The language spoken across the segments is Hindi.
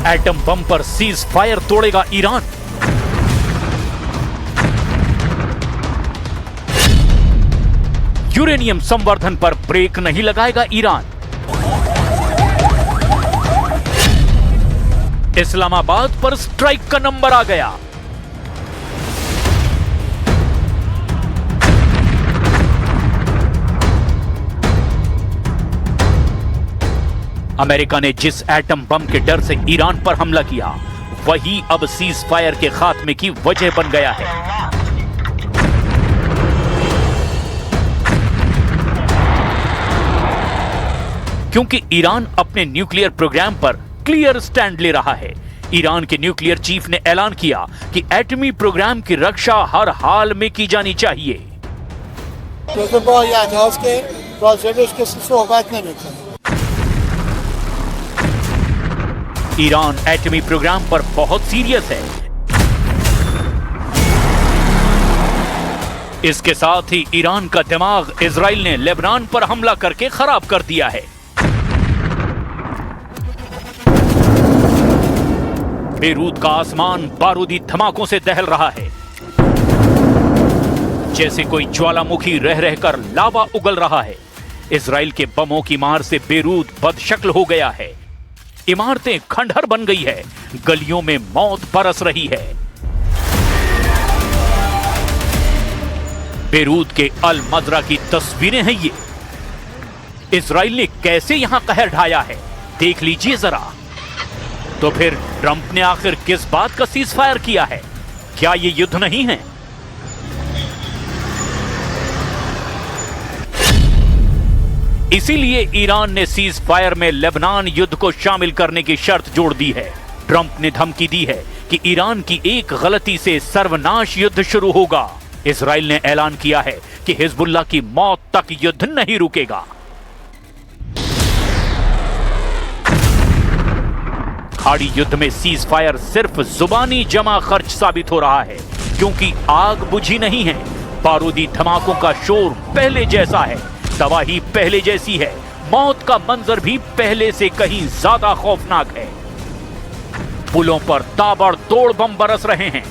एटम बम पर सीज फायर तोड़ेगा ईरान। यूरेनियम संवर्धन पर ब्रेक नहीं लगाएगा ईरान। इस्लामाबाद पर स्ट्राइक का नंबर आ गया। अमेरिका ने जिस एटम बम के डर से ईरान पर हमला किया, वही अब सीज फायर के खात्मे की वजह बन गया है। क्योंकि ईरान अपने न्यूक्लियर प्रोग्राम पर क्लियर स्टैंड ले रहा है। ईरान के न्यूक्लियर चीफ ने ऐलान किया कि एटमी प्रोग्राम की रक्षा हर हाल में की जानी चाहिए। ईरान एटमी प्रोग्राम पर बहुत सीरियस है। इसके साथ ही ईरान का दिमाग इजराइल ने लेबनान पर हमला करके खराब कर दिया है। बेरूत का आसमान बारूदी धमाकों से दहल रहा है, जैसे कोई ज्वालामुखी रह रहकर लावा उगल रहा है। इजराइल के बमों की मार से बेरूत बदशक्ल हो गया है। इमारतें खंडहर बन गई है, गलियों में मौत बरस रही है। बेरूत के अल मजरा की तस्वीरें हैं ये। इजराइल ने कैसे यहां कहर ढाया है, देख लीजिए जरा। तो फिर ट्रंप ने आखिर किस बात का सीज फायर किया है? क्या ये युद्ध नहीं है? इसीलिए ईरान ने सीज फायर में लेबनान युद्ध को शामिल करने की शर्त जोड़ दी है। ट्रंप ने धमकी दी है कि ईरान की एक गलती से सर्वनाश युद्ध शुरू होगा। इजराइल ने ऐलान किया है कि हिजबुल्लाह की मौत तक युद्ध नहीं रुकेगा। खाड़ी युद्ध में सीज फायर सिर्फ जुबानी जमा खर्च साबित हो रहा है, क्योंकि आग बुझी नहीं है। बारूदी धमाकों का शोर पहले जैसा है, तबाही पहले जैसी है, मौत का मंजर भी पहले से कहीं ज्यादा खौफनाक है। पुलों पर ताबड़तोड़ बम बरस रहे हैं।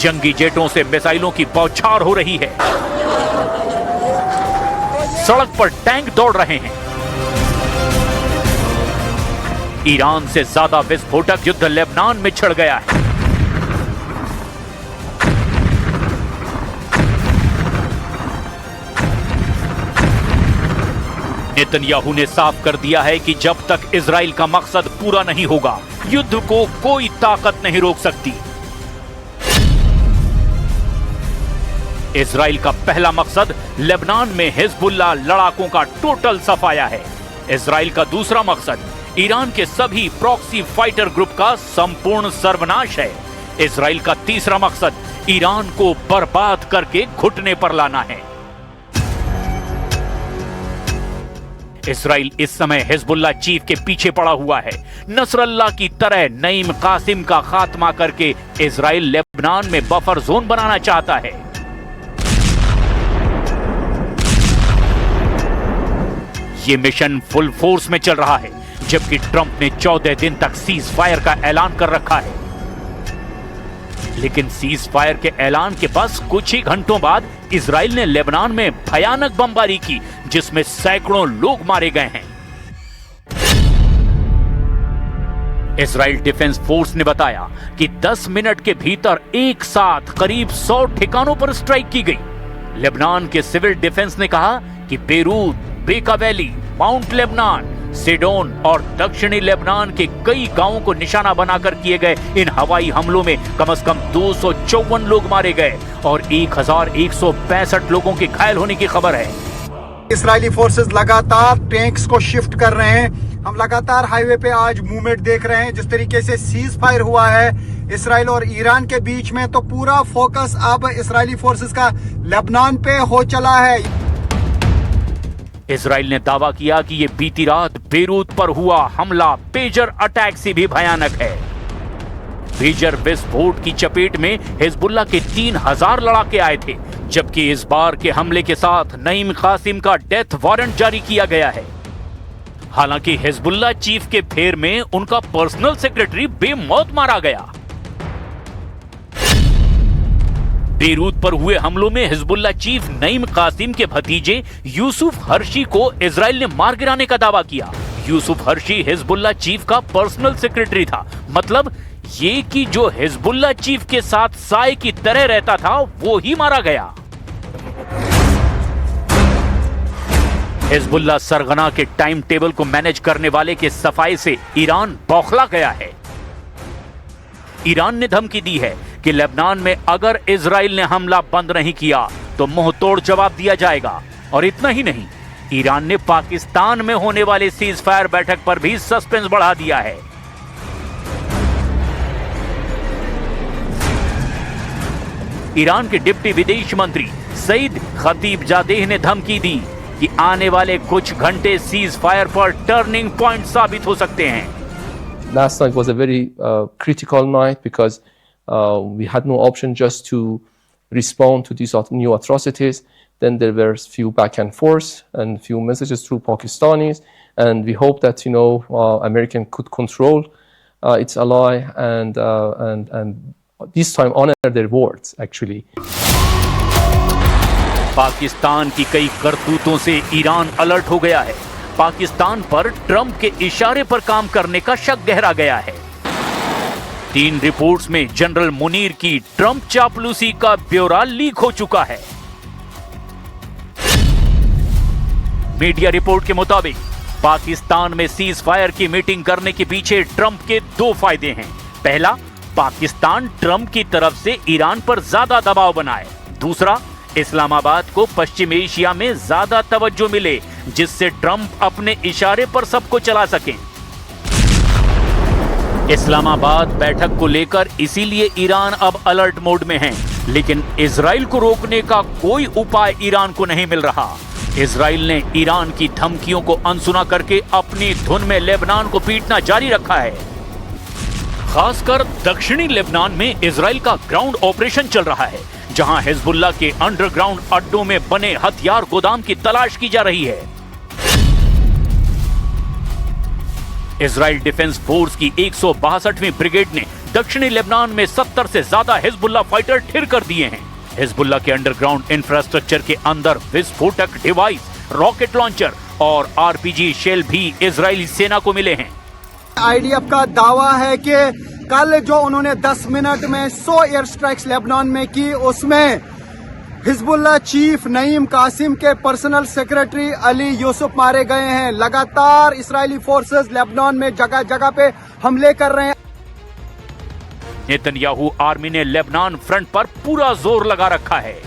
जंगी जेटों से मिसाइलों की बौछार हो रही है। सड़क पर टैंक दौड़ रहे हैं। ईरान से ज्यादा विस्फोटक युद्ध लेबनान में छिड़ गया है। नेतन्याहू ने साफ कर दिया है कि जब तक इजराइल का मकसद पूरा नहीं होगा, युद्ध को कोई ताकत नहीं रोक सकती। इजराइल का पहला मकसद लेबनान में हिजबुल्लाह लड़ाकों का टोटल सफाया है। इजराइल का दूसरा मकसद ईरान के सभी प्रॉक्सी फाइटर ग्रुप का संपूर्ण सर्वनाश है। इजराइल का तीसरा मकसद ईरान को बर्बाद करके घुटने पर लाना है। इजराइल इस समय हिजबुल्लाह चीफ के पीछे पड़ा हुआ है। नसरल्लाह की तरह नईम कासिम का खात्मा करके इजराइल लेबनान में बफर जोन बनाना चाहता है। यह मिशन फुल फोर्स में चल रहा है, जबकि ट्रंप ने 14 दिन तक सीज फायर का ऐलान कर रखा है। लेकिन सीज फायर के ऐलान के बस कुछ ही घंटों बाद इजराइल ने लेबनान में भयानक बमबारी की, जिसमें सैकड़ों लोग मारे गए हैं। इजराइल डिफेंस फोर्स ने बताया कि 10 मिनट के भीतर एक साथ करीब 100 ठिकानों पर स्ट्राइक की गई। लेबनान के सिविल डिफेंस ने कहा कि बेरूत, बेका वैली, माउंट लेबनान, सिडोन और दक्षिणी लेबनान के कई गांवों को निशाना बनाकर किए गए इन हवाई हमलों में कम से कम 254 लोग मारे गए और 1165 लोगों के घायल होने की खबर है। इजरायली फोर्सेस लगातार टैंक्स को शिफ्ट कर रहे हैं। हम लगातार हाईवे पे आज मूवमेंट देख रहे हैं। जिस तरीके से सीज फायर हुआ है इजराइल और ईरान के बीच में, तो पूरा फोकस अब इजरायली फोर्सेस का लेबनान पे हो चला है। इजराइल ने दावा किया कि यह बीती रात बेरूत पर हुआ हमला पेजर अटैक से भी भयानक है। पेजर विस्फोट की चपेट में हिजबुल्लाह के 3000 लड़ाके आए थे, जबकि इस बार के हमले के साथ नईम कासिम का डेथ वारंट जारी किया गया है। हालांकि हिजबुल्लाह चीफ के फेर में उनका पर्सनल सेक्रेटरी बेमौत मारा गया। बेरूत पर हुए हमलों में हिजबुल्लाह चीफ नईम कासिम के भतीजे यूसुफ हर्शी को इजराइल ने मार गिराने का दावा किया। यूसुफ हर्शी हिजबुल्लाह चीफ का पर्सनल सेक्रेटरी था, मतलब ये कि जो हिजबुल्लाह चीफ के साथ साए की तरह रहता था वो ही मारा गया। हिजबुल्लाह सरगना के टाइम टेबल को मैनेज करने वाले के सफाई से ईरान बौखला गया है। ईरान ने धमकी दी है कि लेबनान में अगर इजराइल ने हमला बंद नहीं किया तो मुंह तोड़ जवाब दिया जाएगा। और इतना ही नहीं, ईरान ने पाकिस्तान में होने वाले सीज फायर बैठक पर भी सस्पेंस बढ़ा दिया है। ईरान के डिप्टी विदेश मंत्री सईद खतीबजादेह ने धमकी दी कि आने वाले कुछ घंटे सीज फायर पर टर्निंग पॉइंट साबित हो सकते हैं। Last night was a very critical night because we had no option just to respond to these new atrocities. Then there were few back and forth and few messages through Pakistanis, and we hope that American could control its ally and this time honor their words actually. Pakistan की कई करतूतों से ईरान अलर्ट हो गया है। पाकिस्तान पर ट्रंप के इशारे पर काम करने का शक गहरा गया है। 3 रिपोर्ट्स में जनरल मुनीर की ट्रंप चापलूसी का ब्यौरा लीक हो चुका है। मीडिया रिपोर्ट के मुताबिक पाकिस्तान में सीज फायर की मीटिंग करने के पीछे ट्रंप के 2 फायदे हैं। पहला, पाकिस्तान ट्रंप की तरफ से ईरान पर ज्यादा दबाव बनाए। दूसरा, इस्लामाबाद को पश्चिम एशिया में ज्यादा तवज्जो मिले, जिससे ट्रंप अपने इशारे पर सबको चला सकें। इस्लामाबाद बैठक को लेकर इसीलिए ईरान अब अलर्ट मोड में है, लेकिन इजराइल को रोकने का कोई उपाय ईरान को नहीं मिल रहा। इजराइल ने ईरान की धमकियों को अनसुना करके अपनी धुन में लेबनान को पीटना जारी रखा है। खासकर दक्षिणी लेबनान में इजराइल का ग्राउंड ऑपरेशन चल रहा है, जहां हिजबुल्लाह के अंडरग्राउंड अड्डों में बने हथियार गोदाम की तलाश की जा रही है। इजराइल डिफेंस फोर्स की 162वीं ब्रिगेड ने दक्षिणी लेबनान में 70 से ज्यादा हिजबुल्लाह फाइटर ठिर कर दिए हैं। हिजबुल्लाह के अंडरग्राउंड इंफ्रास्ट्रक्चर के अंदर विस्फोटक डिवाइस, रॉकेट लॉन्चर और आरपीजी शेल भी इजरायली सेना को मिले हैं। आईडीएफ का दावा है कि कल जो उन्होंने 10 मिनट में 100 एयर स्ट्राइक्स लेबनान में की, उसमें हिजबुल्लाह चीफ नईम कासिम के पर्सनल सेक्रेटरी अली यूसुफ मारे गए हैं। लगातार इस्राएली फोर्सेस लेबनान में जगह जगह पे हमले कर रहे हैं। नेतन्याहू आर्मी ने लेबनान फ्रंट पर पूरा जोर लगा रखा है।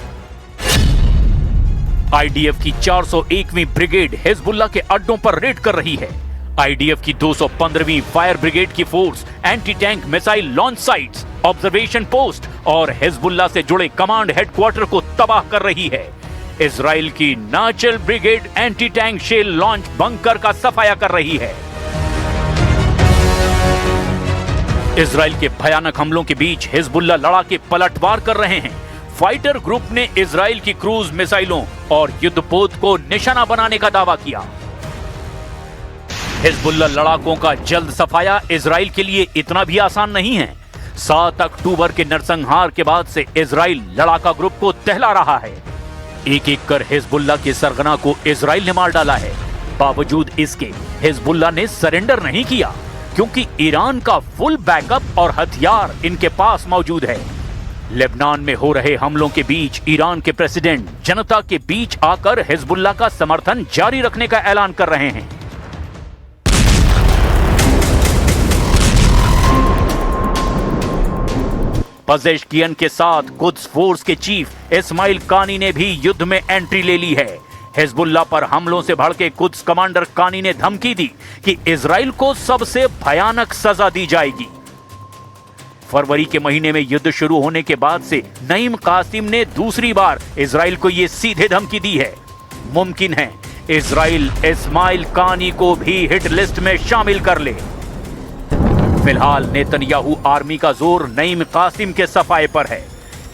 आईडीएफ की 401वीं ब्रिगेड हिजबुल्लाह के अड्डों पर रेड कर रही है। आईडीएफ की 215वीं फायर ब्रिगेड की force anti tank missile launch sites, observation post और हिजबुल्लाह से जुड़े कमांड हेडक्वार्टर को तबाह कर रही है। इजराइल की नाचल brigade anti tank shell launch bunker का सफाया कर रही है। इजराइल के भयानक हमलों के बीच हिजबुल्लाह लड़ाके पलटवार कर रहे हैं। फाइटर ग्रुप ने इजराइल की क्रूज मिसाइलों और युद्धपोत को निशाना बनाने का दावा किया। हिजबुल्लाह लड़ाकों का जल्द सफाया इजराइल के लिए इतना भी आसान नहीं है। 7 अक्टूबर के नरसंहार के बाद से इजराइल लड़ाका ग्रुप को दहला रहा है। एक एक कर हिजबुल्लाह के सरगना को इजराइल ने मार डाला है। बावजूद इसके हिजबुल्लाह ने सरेंडर नहीं किया, क्योंकि ईरान का फुल बैकअप और हथियार इनके पास मौजूद है। लेबनान में हो रहे हमलों के बीच ईरान के प्रेसिडेंट जनता के बीच आकर हिजबुल्लाह का समर्थन जारी रखने का ऐलान कर रहे हैं। पजेश्कियन के साथ कुद्स फोर्स के चीफ इस्माइल कानी ने भी युद्ध में एंट्री ले ली है। हिजबुल्लाह पर हमलों से भड़के कुद्स कमांडर कानी ने धमकी दी कि इजराइल को सबसे भयानक सजा दी जाएगी। फरवरी के महीने में युद्ध शुरू होने के बाद से नईम कासिम ने दूसरी बार इजराइल को यह सीधे धमकी दी है। मुमकिन है इजराइल इस्माइल कानी को भी हिट लिस्ट में शामिल कर ले। फिलहाल नेतन्याहू आर्मी का जोर नईम कासिम के सफाए पर है।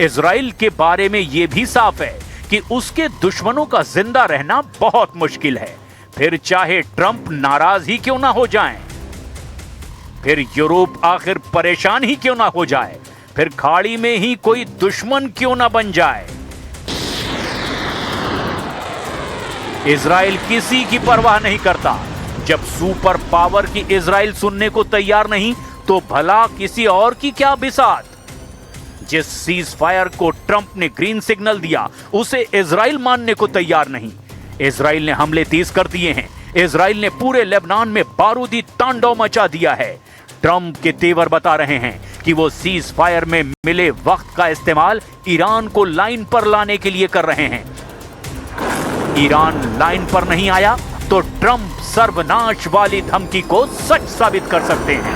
इजराइल के बारे में यह भी साफ है कि उसके दुश्मनों का जिंदा रहना बहुत मुश्किल है। फिर चाहे ट्रंप नाराज ही क्यों ना हो जाएं, फिर यूरोप आखिर परेशान ही क्यों ना हो जाए, फिर खाड़ी में ही कोई दुश्मन क्यों ना बन जाए, इजराइल किसी की परवाह नहीं करता। जब सुपर पावर की इजराइल सुनने को तैयार नहीं तो भला किसी और की क्या बिसात। जिस सीज फायर को ट्रंप ने ग्रीन सिग्नल दिया उसे इजराइल मानने को तैयार नहीं। इजराइल ने हमले तेज कर दिए हैं। इजराइल ने पूरे लेबनान में बारूदी तांडव मचा दिया है। ट्रंप के तेवर बता रहे हैं कि वो सीज फायर में मिले वक्त का इस्तेमाल ईरान को लाइन पर लाने के लिए कर रहे हैं। ईरान लाइन पर नहीं आया तो ट्रंप सर्वनाश वाली धमकी को सच साबित कर सकते हैं।